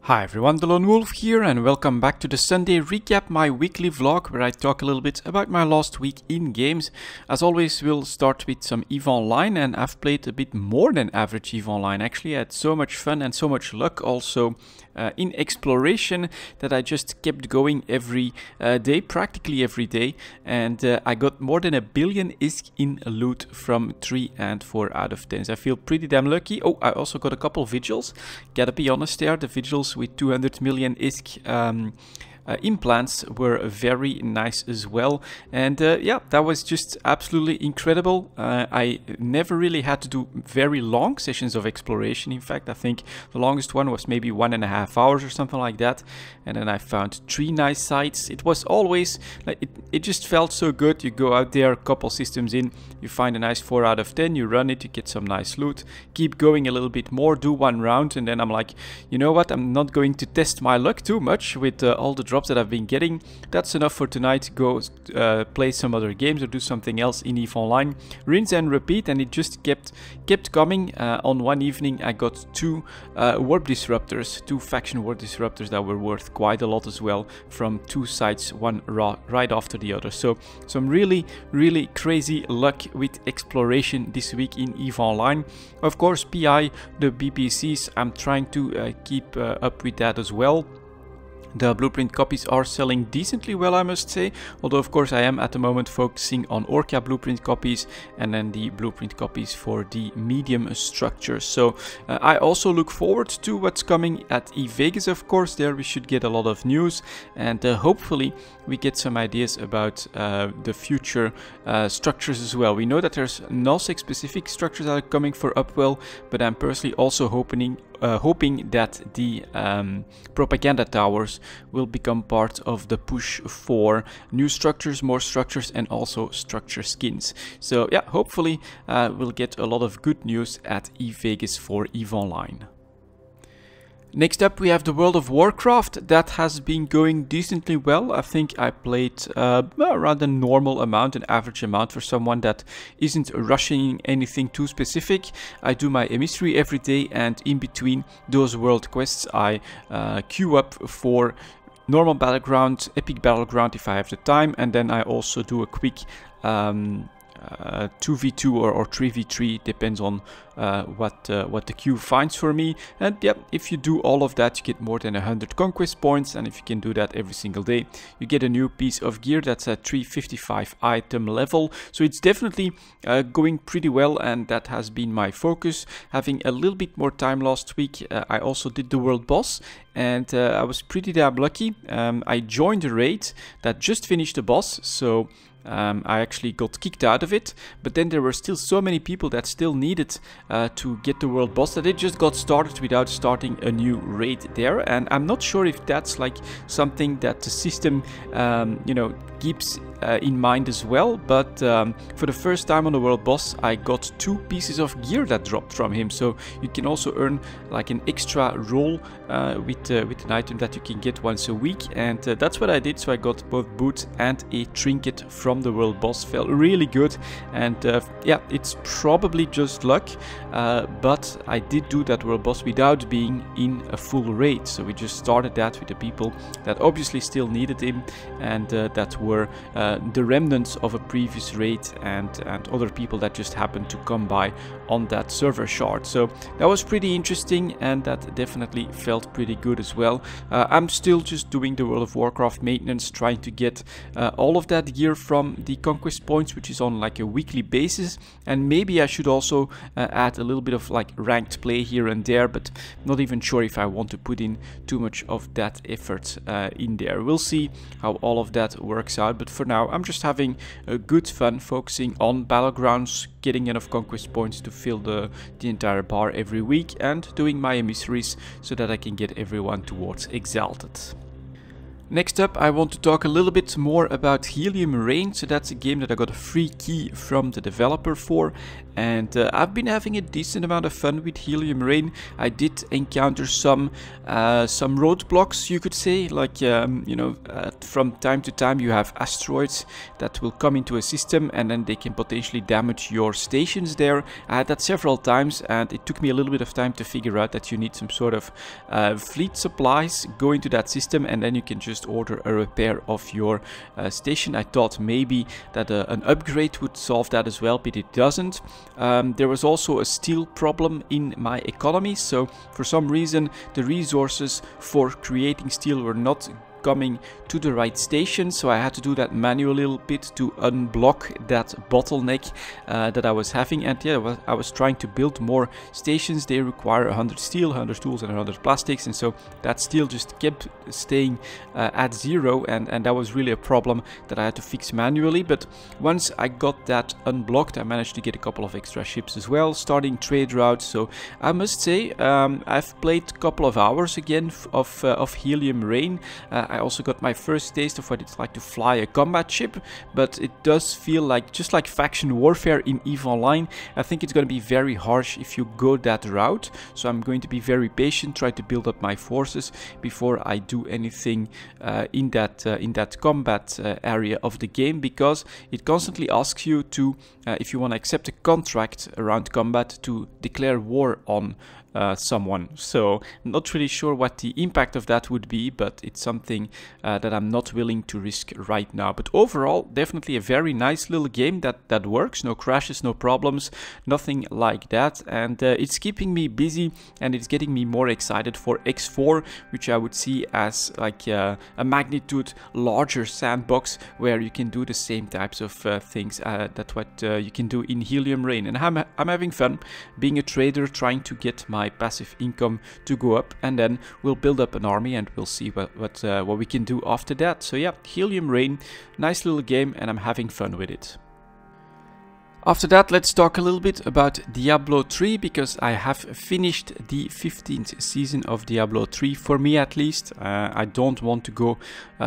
Hi everyone, delonewolf here and welcome back to the Sunday Recap, my weekly vlog where I talk a little bit about my last week in games. As always, we'll start with some EVE Online, and I've played a bit more than average EVE Online. Actually, I had so much fun and so much luck also in exploration that I just kept going every day, practically every day, and I got more than 1 billion ISK in loot from 3 and 4 out of 10. So I feel pretty damn lucky. Oh, I also got a couple vigils. Gotta be honest there, the vigils with 200 million ISK implants were very nice as well, and yeah, that was just absolutely incredible. I never really had to do very long sessions of exploration. In fact, I think the longest one was maybe 1.5 hours or something like that, and then I found 3 nice sites. It was always like it just felt so good. You go out there, a couple systems in, you find a nice 4 out of 10, you run it, you get some nice loot, keep going a little bit more, do 1 round, and then I'm like, you know what, I'm not going to test my luck too much with all the drops that I've been getting. That's enough for tonight. Go play some other games or do something else in EVE Online. Rinse and repeat, and it just kept coming. On one evening I got 2 warp disruptors, 2 faction warp disruptors that were worth quite a lot as well, from 2 sites, one right after the other. So some really crazy luck with exploration this week in EVE Online. Of course, PI, the BPCs, I'm trying to keep up with that as well. The blueprint copies are selling decently well, I must say, although of course I am at the moment focusing on Orca blueprint copies and then the blueprint copies for the medium structures. So I also look forward to what's coming at EVE Vegas, of course. There we should get a lot of news, and hopefully we get some ideas about the future structures as well. We know that there's nullsec specific structures that are coming for Upwell, but I'm personally also hoping that the propaganda towers will become part of the push for new structures, more structures, and also structure skins. So yeah, hopefully we'll get a lot of good news at EVE Vegas for EVE Online. Next up, we have the World of Warcraft. That has been going decently well. I think I played around a normal amount, an average amount for someone that isn't rushing anything too specific. I do my emissary every day, and in between those world quests I queue up for normal battleground, epic battleground if I have the time, and then I also do a quick 2v2 or 3v3, depends on what the queue finds for me. And yeah, if you do all of that, you get more than 100 conquest points, and if you can do that every single day, you get a new piece of gear that's at 355 item level. So it's definitely going pretty well, and that has been my focus. Having a little bit more time last week, I also did the world boss, and I was pretty damn lucky. I joined a raid that just finished the boss, so I actually got kicked out of it, but then there were still so many people that still needed to get the world boss that it just got started without starting a new raid there. And I'm not sure if that's like something that the system you know, keeps in mind as well, but for the first time on the world boss I got 2 pieces of gear that dropped from him. So you can also earn like an extra roll with an item that you can get once a week, and that's what I did. So I got both boots and a trinket from the world boss. Felt really good, and yeah, it's probably just luck, but I did do that world boss without being in a full raid. So we just started that with the people that obviously still needed him, and that were the remnants of a previous raid and other people that just happened to come by on that server shard. So that was pretty interesting, and that definitely felt pretty good as well. I'm still just doing the World of Warcraft maintenance, trying to get all of that gear from the conquest points, which is on like a weekly basis, and maybe I should also add a little bit of like ranked play here and there, but not even sure if I want to put in too much of that effort in there. We'll see how all of that works out, but for now I'm just having a good fun focusing on battlegrounds, getting enough conquest points to fill the entire bar every week, and doing my emissaries so that I can get everyone towards Exalted. Next up, I want to talk a little bit more about Helium Rain. So that's a game that I got a free key from the developer for, and I've been having a decent amount of fun with Helium Rain. I did encounter some roadblocks, you could say, like you know, from time to time you have asteroids that will come into a system and then they can potentially damage your stations there. I had that several times, and it took me a little bit of time to figure out that you need some sort of fleet supplies, go into that system, and then you can just order a repair of your station. I thought maybe that an upgrade would solve that as well, but it doesn't. There was also a steel problem in my economy, so for some reason the resources for creating steel were not coming to the right station, so I had to do that manually a little bit to unblock that bottleneck that I was having. And yeah, I was trying to build more stations. They require 100 steel, 100 tools and 100 plastics, and so that steel just kept staying at 0, and that was really a problem that I had to fix manually. But once I got that unblocked, I managed to get a couple of extra ships as well, starting trade routes. So I must say, I've played a couple of hours again of Helium Rain. I also got my first taste of what it's like to fly a combat ship, but it does feel like, just like faction warfare in EVE Online, I think it's going to be very harsh if you go that route. So I'm going to be very patient, try to build up my forces before I do anything in that combat area of the game, because it constantly asks you to, if you want to accept a contract around combat, to declare war on someone. So not really sure what the impact of that would be, but it's something that I'm not willing to risk right now. But overall, definitely a very nice little game that works. No crashes, no problems, nothing like that, and it's keeping me busy, and it's getting me more excited for X4, which I would see as like a magnitude larger sandbox where you can do the same types of things that what you can do in Helium Rain. And I'm having fun being a trader, trying to get my passive income to go up, and then we'll build up an army and we'll see what we can do after that. So yeah, Helium Rain, nice little game, and I'm having fun with it. After that, let's talk a little bit about Diablo 3, because I have finished the 15th season of Diablo 3, for me at least. I don't want to go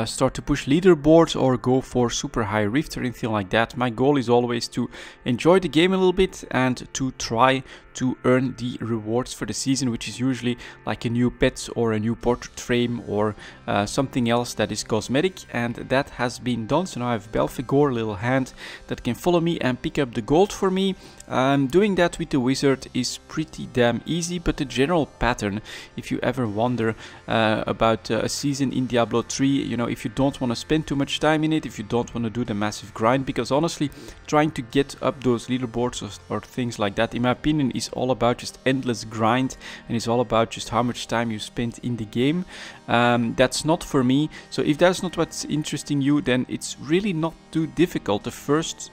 start to push leaderboards or go for super high rift or anything like that. My goal is always to enjoy the game a little bit and to try to earn the rewards for the season, which is usually like a new pet or a new portrait frame or something else that is cosmetic, and that has been done. So now I have Belphegor, little hand that can follow me and pick up the gold for me. Doing that with the wizard is pretty damn easy, but the general pattern, if you ever wonder about a season in Diablo 3, you know, if you don't want to spend too much time in it, if you don't want to do the massive grind, because honestly, trying to get up those leaderboards or things like that, in my opinion, is all about just endless grind, and it's all about just how much time you spend in the game. That's not for me. So if that's not what's interesting you, then it's really not too difficult. The first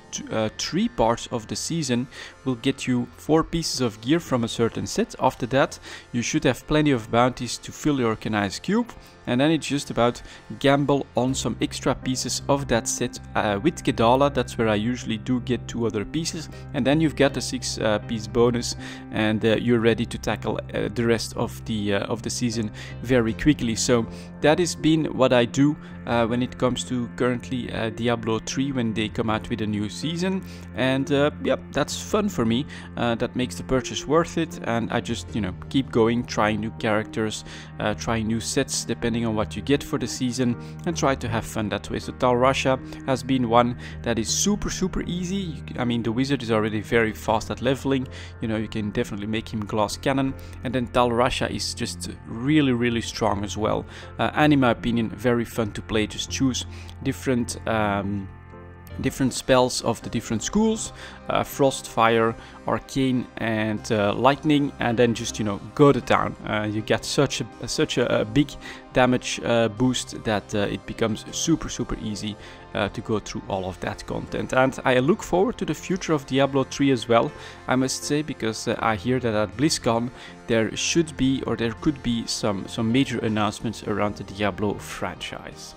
3 parts of the season will get you 4 pieces of gear from a certain set. After that, you should have plenty of bounties to fill your Canais cube, and then it's just about gamble on some extra pieces of that set with Kedala. That's where I usually do get 2 other pieces, and then you've got a 6 piece bonus, and you're ready to tackle the rest of the season very quickly. So that has been what I do when it comes to currently Diablo 3 when they come out with a new season, and yep, that's fun for me. That makes the purchase worth it, and I just, you know, keep going, trying new characters, trying new sets depending on what you get for the season, and try to have fun that way. So Tal Rasha has been one that is super easy. I mean, the wizard is already very fast at leveling, you know, you can definitely make him glass cannon, and then Tal Rasha is just really strong as well, and in my opinion very fun to play. Just choose different spells of the different schools, frost, fire, arcane, and lightning, and then just, you know, go to town. You get such a big damage boost that it becomes super easy to go through all of that content. And I look forward to the future of Diablo 3 as well, I must say, because I hear that at BlizzCon there should be, or there could be, some major announcements around the Diablo franchise.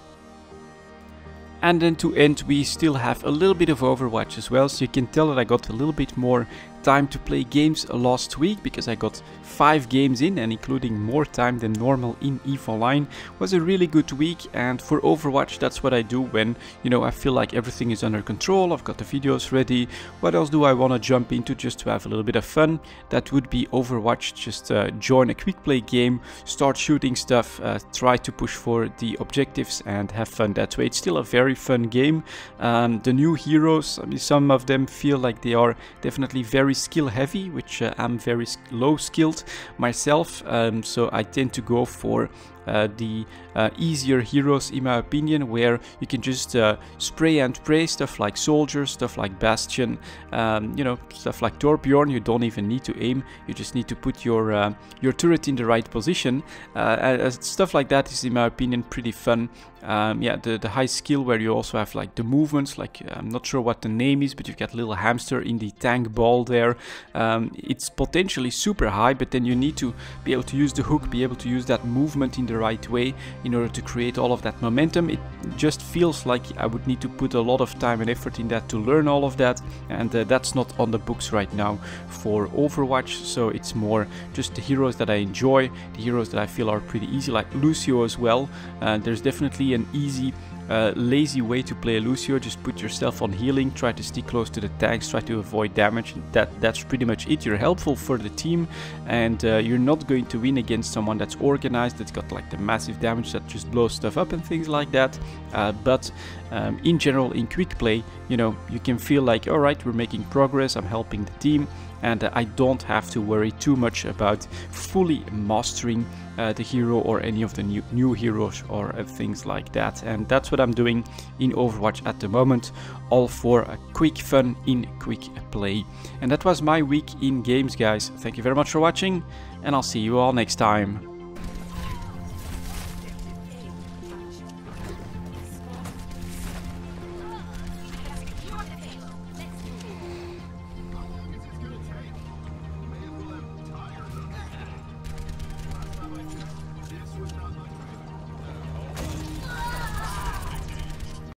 And then to end, we still have a little bit of Overwatch as well, so you can tell that I got a little bit more time to play games last week because I got 5 games in, and including more time than normal in EVE Online. Was a really good week, and for Overwatch that's what I do when, you know, I feel like everything is under control, I've got the videos ready. What else do I want to jump into just to have a little bit of fun? That would be Overwatch. Just join a quick play game, start shooting stuff, try to push for the objectives and have fun that way. It's still a very fun game. The new heroes, I mean, some of them feel like they are definitely very skill heavy, which I'm very low skilled myself, so I tend to go for the easier heroes in my opinion, where you can just spray and pray, stuff like Soldier, stuff like Bastion, you know, stuff like Torbjorn. You don't even need to aim, you just need to put your turret in the right position. Stuff like that is in my opinion pretty fun. Yeah, the high skill where you also have like the movements, like I'm not sure what the name is, but you've got a little hamster in the tank ball there. It's potentially super high, but then you need to be able to use the hook, be able to use that movement in the right way in order to create all of that momentum. It just feels like I would need to put a lot of time and effort in that to learn all of that, and that's not on the books right now for Overwatch. So it's more just the heroes that I enjoy, the heroes that I feel are pretty easy, like Lucio as well. There's definitely an easy lazy way to play Lucio. Just put yourself on healing, try to stick close to the tanks, try to avoid damage. That's pretty much it. You're helpful for the team, and you're not going to win against someone that's organized, that's got like the massive damage that just blows stuff up and things like that. But in general, in quick play, you know, you can feel like, all right, we're making progress, I'm helping the team, and I don't have to worry too much about fully mastering the hero or any of the new heroes or things like that. And that's what I'm doing in Overwatch at the moment, all for a quick fun in quick play. And that was my week in games, guys. Thank you very much for watching, and I'll see you all next time.